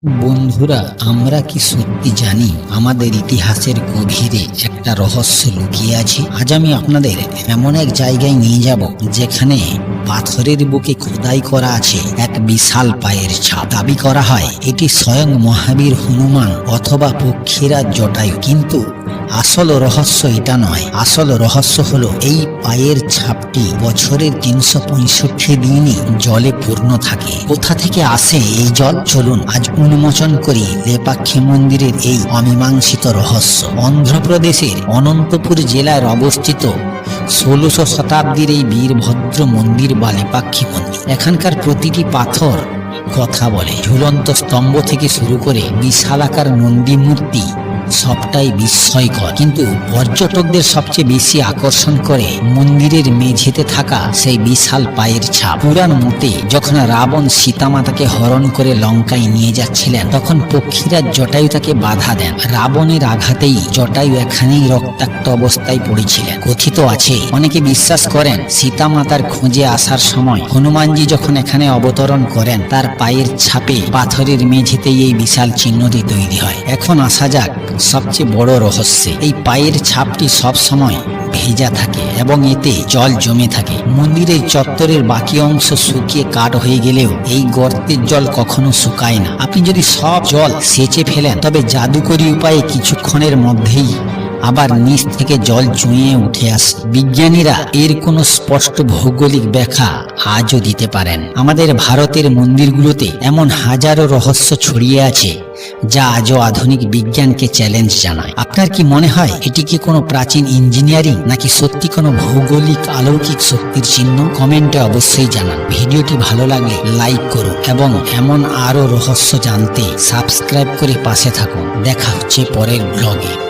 বন্ধুরা, আমরা কি সত্যি জানি আমাদের ইতিহাসের গভীরে একটা রহস্য লুকিয়ে আছে? আজ আমি আপনাদের এমন এক জায়গায় নিয়ে যাব যেখানে পাথরের বুকে খোদাই করা আছে এক বিশাল পায়ের ছাপ। দাবি করা হয় এটি স্বয়ং মহাবীর হনুমান অথবা পক্ষীরাজ জটায়ু। কিন্তু আসল রহস্য এটা নয়। আসল রহস্য হলো এই পায়ের ছাপটি বছরের ৩৬৫ দিনই জলে পূর্ণ থাকে। কোথা থেকে আসে এই জল? চলুন আজ উন্মোচন করি লেপাক্ষী মন্দিরের এই অমীমাংসিত রহস্য। অন্ধ্রপ্রদেশের অনন্তপুর জেলায় অবস্থিত ১৬০০ শতাব্দীর এই বীরভদ্র মন্দির বা লেপাক্ষী মন্দির। এখানকার প্রতিটি পাথর কথা বলে। ঝুলন্ত স্তম্ভ থেকে শুরু করে বিশালাকার নন্দী মূর্তি সবটাই বিস্ময়কর। কিন্তু পর্যটকদের সবচেয়ে বেশি আকর্ষণ করে মন্দিরের মেঝেতে থাকা সেই বিশাল পায়ের ছাপ। পুরাণ মতে যখন রাবণ সীতামাতাকে হরণ করে লঙ্কায় নিয়ে যাচ্ছিলেন, তখন পক্ষীরাজ জটায়ু তাকে বাধা দেন। রাবণের আঘাতেই জটায়ু এখানেই রক্তাক্ত অবস্থায় পড়েছিলেন। কথিত আছে, অনেকে বিশ্বাস করেন সীতামাতার খোঁজে আসার সময় হনুমানজি যখন এখানে অবতরণ করেন, তার পায়ের ছাপে পাথরের মেঝেতেই এই বিশাল চিহ্নটি তৈরি হয়। এখন আসা যাক সবচেয়ে বড় রহস্যে। এই পায়ের ছাপটি সব সময় ভেজা থাকে এবং এতে জল জমে থাকে। মন্দিরের চত্বরের বাকি অংশ শুকিয়ে কাঠ হয়ে গেলেও এই গর্তের জল কখনো শুকায় না। আপনি যদি সব জল সেচে ফেলেন, তবে জাদুকরী উপায়ে কিছুক্ষণের মধ্যেই আবার নিচ থেকে জল চুঁইয়ে উঠে আসে। বিজ্ঞানীরা এর কোনো স্পষ্ট ভৌগোলিক ব্যাখ্যা আজও দিতে পারেন। আমাদের ভারতের মন্দিরগুলোতে এমন হাজারো রহস্য ছড়িয়ে আছে যা আজও আধুনিক বিজ্ঞানকে চ্যালেঞ্জ জানায়। আপনার কি মনে হয় এটি কি কোনো প্রাচীন ইঞ্জিনিয়ারিং, নাকি সত্যি কোনো ভৌগোলিক অলৌকিক শক্তির চিহ্ন? কমেন্টে অবশ্যই জানান। ভিডিওটি ভালো লাগলে লাইক করুন এবং এমন আরও রহস্য জানতে সাবস্ক্রাইব করে পাশে থাকুন। দেখা হচ্ছে পরের ব্লগে।